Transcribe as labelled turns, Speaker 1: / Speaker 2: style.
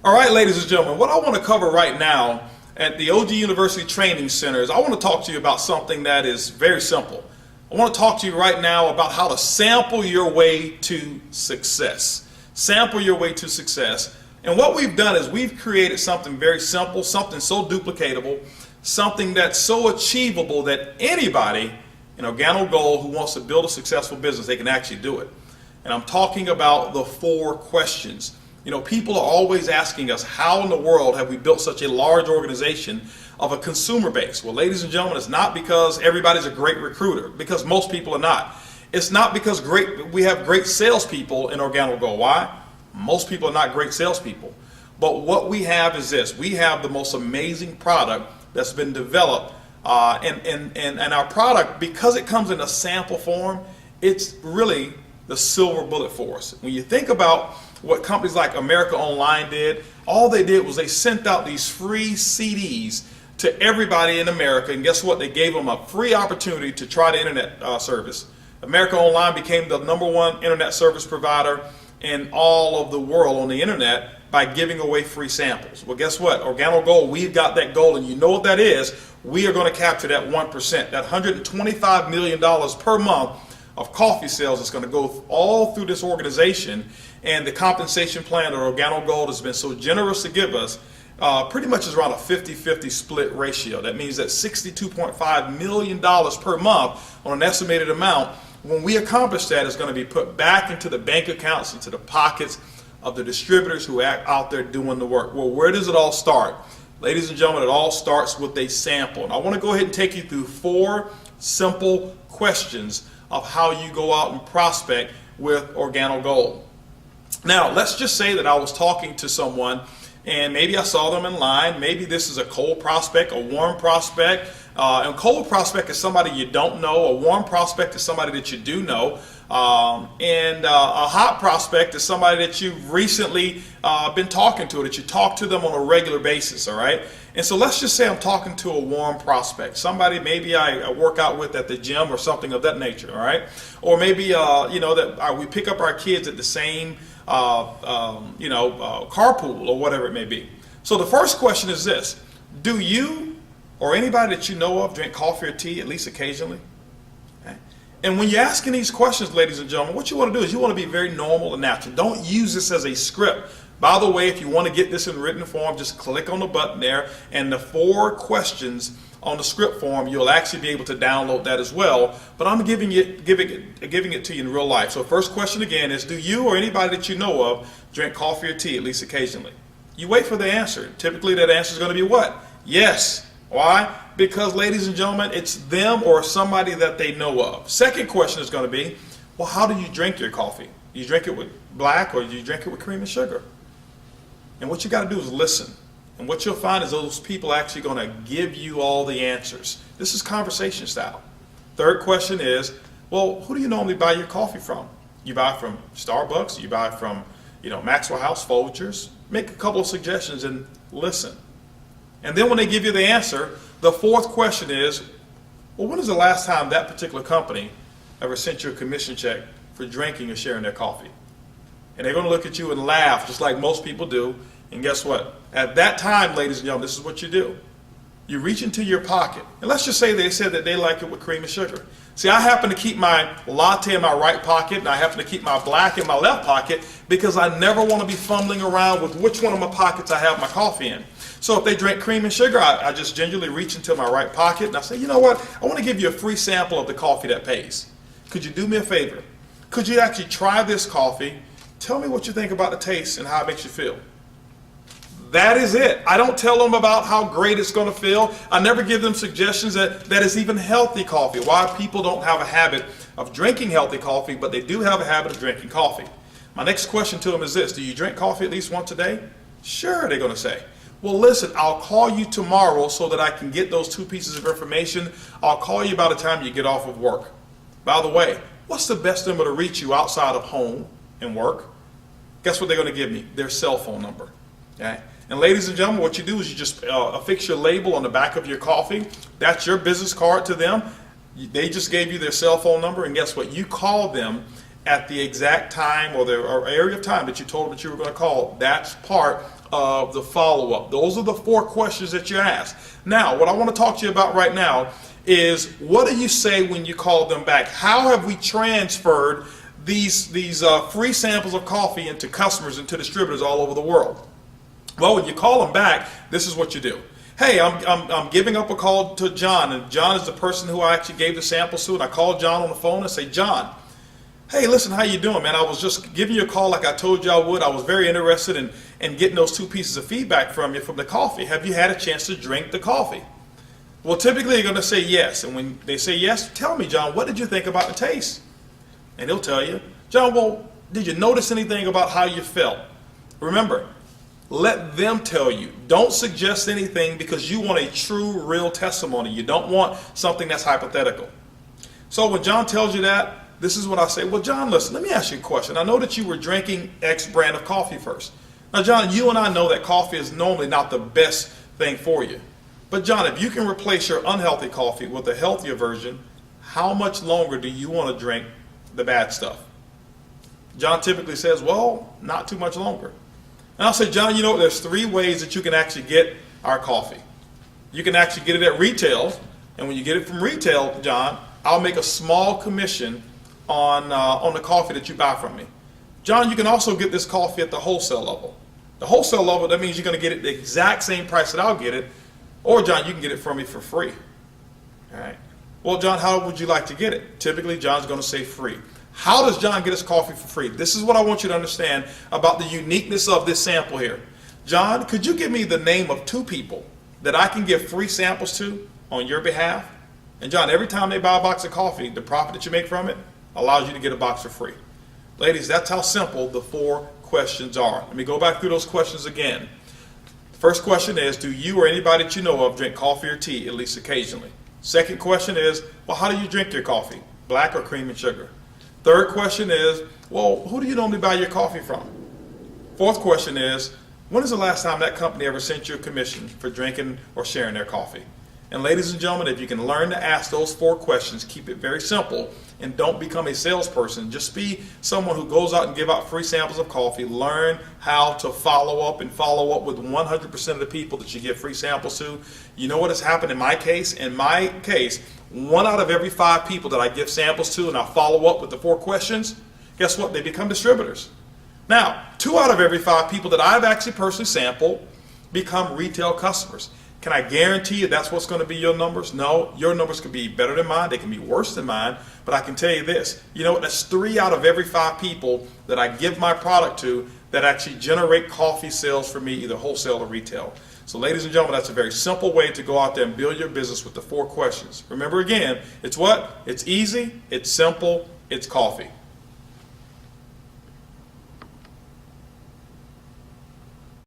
Speaker 1: All right, ladies and gentlemen, what I want to cover right now at the OG University Training Center is I want to talk to you about something that is very simple. I want to talk to you right now about how to sample your way to success. Sample your way to success. And what we've done is we've created something very simple, something so duplicatable, something that's so achievable that anybody in Organo Gold who wants to build a successful business, they can actually do it. And I'm talking about the 4 questions. You know, people are always asking us, how in the world have we built such a large organization of a consumer base? Well, ladies and gentlemen, it's not because everybody's a great recruiter, because most people are not. It's not because we have great salespeople in Organo Gold. Why? Most people are not great salespeople. But what we have is this. We have the most amazing product that's been developed. And our product, because it comes in a sample form, it's really the silver bullet for us. When you think about what companies like America Online did, all they did was they sent out these free CDs to everybody in America, and guess what? They gave them a free opportunity to try the internet service. America Online became the #1 internet service provider in all of the world on the internet by giving away free samples. Well, guess what? Organo Gold, we've got that goal, and you know what that is. We are going to capture that 1%, that $125 million per month of coffee sales is going to go all through this organization. And the compensation plan that Organo Gold has been so generous to give us pretty much is around a 50-50 split ratio. That means that $62.5 million per month on an estimated amount, when we accomplish that, is going to be put back into the bank accounts, into the pockets of the distributors who are out there doing the work. Well, where does it all start? Ladies and gentlemen, it all starts with a sample. And I want to go ahead and take you through 4 simple questions of how you go out and prospect with Organo Gold. Now, let's just say that I was talking to someone and maybe I saw them in line. Maybe this is a cold prospect, a warm prospect. And cold prospect is somebody you don't know. A warm prospect is somebody that you do know. And a hot prospect is somebody that you've recently been talking to, that you talk to them on a regular basis, all right? And so let's just say I'm talking to a warm prospect, somebody maybe I work out with at the gym or something of that nature, all right? Or maybe, you know, that we pick up our kids at the same, carpool or whatever it may be. So the first question is this: do you or anybody that you know of drink coffee or tea at least occasionally? And when you're asking these questions, ladies and gentlemen, what you want to do is you want to be very normal and natural. Don't use this as a script. By the way, if you want to get this in written form, just click on the button there, and the 4 questions on the script form, you'll actually be able to download that as well. But I'm giving it to you in real life. So first question again is, do you or anybody that you know of drink coffee or tea at least occasionally? You wait for the answer. Typically that answer is going to be what? Yes. Why? Because, ladies and gentlemen, it's them or somebody that they know of. Second question is going to be, well, how do you drink your coffee? Do you drink it with black or do you drink it with cream and sugar? And what you got to do is listen. And what you'll find is those people are actually going to give you all the answers. This is conversation style. Third question is, well, who do you normally buy your coffee from? You buy from Starbucks, you buy from, Maxwell House, Folgers. Make a couple of suggestions and listen. And then when they give you the answer, the 4th question is, well, when is the last time that particular company ever sent you a commission check for drinking or sharing their coffee? And they're going to look at you and laugh just like most people do. And guess what? At that time, ladies and gentlemen, this is what you do. You reach into your pocket. And let's just say they said that they like it with cream and sugar. See, I happen to keep my latte in my right pocket, and I happen to keep my black in my left pocket because I never want to be fumbling around with which one of my pockets I have my coffee in. So if they drink cream and sugar, I just gingerly reach into my right pocket and I say, you know what? I want to give you a free sample of the coffee that pays. Could you do me a favor? Could you actually try this coffee? Tell me what you think about the taste and how it makes you feel. That is it. I don't tell them about how great it's going to feel. I never give them suggestions that it's even healthy coffee. Why people don't have a habit of drinking healthy coffee, but they do have a habit of drinking coffee. My next question to them is this: do you drink coffee at least once a day? Sure, they're going to say. Well, listen, I'll call you tomorrow so that I can get those 2 pieces of information. I'll call you by the time you get off of work. By the way, what's the best number to reach you outside of home and work? Guess what they're going to give me? Their cell phone number. Okay? And ladies and gentlemen, what you do is you just affix your label on the back of your coffee. That's your business card to them. They just gave you their cell phone number, and guess what? You call them at the exact time or area of time that you told them that you were going to call. That's part of the follow-up. Those are the 4 questions that you ask. Now, what I want to talk to you about right now is, what do you say when you call them back? How have we transferred these free samples of coffee into customers, into distributors all over the world? Well, when you call them back, this is what you do. Hey, I'm giving up a call to John, and John is the person who I actually gave the samples to, and I call John on the phone and say, John, hey, listen, how you doing, man? I was just giving you a call like I told you I would. I was very interested in getting those 2 pieces of feedback from you from the coffee. Have you had a chance to drink the coffee? Well, typically they're going to say yes. And when they say yes, tell me, John, what did you think about the taste? And he'll tell you, John, well, did you notice anything about how you felt? Remember, let them tell you. Don't suggest anything, because you want a true, real testimony. You don't want something that's hypothetical. So when John tells you that, this is what I say. Well, John, listen, let me ask you a question. I know that you were drinking X brand of coffee first. Now, John, you and I know that coffee is normally not the best thing for you. But John, if you can replace your unhealthy coffee with a healthier version, how much longer do you want to drink the bad stuff? John typically says, well, not too much longer. And I'll say, John, you know, there's 3 ways that you can actually get our coffee. You can actually get it at retail. And when you get it from retail, John, I'll make a small commission on the coffee that you buy from me. John, you can also get this coffee at the wholesale level. The wholesale level, that means you're going to get it the exact same price that I'll get it. Or, John, you can get it from me for free. All right. Well, John, how would you like to get it? Typically, John's going to say free. How does John get his coffee for free? This is what I want you to understand about the uniqueness of this sample here. John, could you give me the name of 2 people that I can give free samples to on your behalf? And John, every time they buy a box of coffee, the profit that you make from it allows you to get a box for free. Ladies, that's how simple the 4 questions are. Let me go back through those questions again. The first question is, do you or anybody that you know of drink coffee or tea at least occasionally? Second question is, well, how do you drink your coffee? Black or cream and sugar? Third question is, well, who do you normally buy your coffee from? Fourth question is, when is the last time that company ever sent you a commission for drinking or sharing their coffee? And ladies and gentlemen, if you can learn to ask those 4 questions, keep it very simple, and don't become a salesperson. Just be someone who goes out and give out free samples of coffee. Learn how to follow up with 100% of the people that you give free samples to. You know what has happened in my case? In my case, 1 out of every 5 people that I give samples to and I follow up with the 4 questions, guess what? They become distributors. Now, 2 out of every 5 people that I've actually personally sampled become retail customers. Can I guarantee you that's what's going to be your numbers? No, your numbers could be better than mine. They can be worse than mine. But I can tell you this, you know what? That's 3 out of every 5 people that I give my product to that actually generate coffee sales for me, either wholesale or retail. So ladies and gentlemen, that's a very simple way to go out there and build your business with the 4 questions. Remember again, it's what? It's easy, it's simple, it's coffee.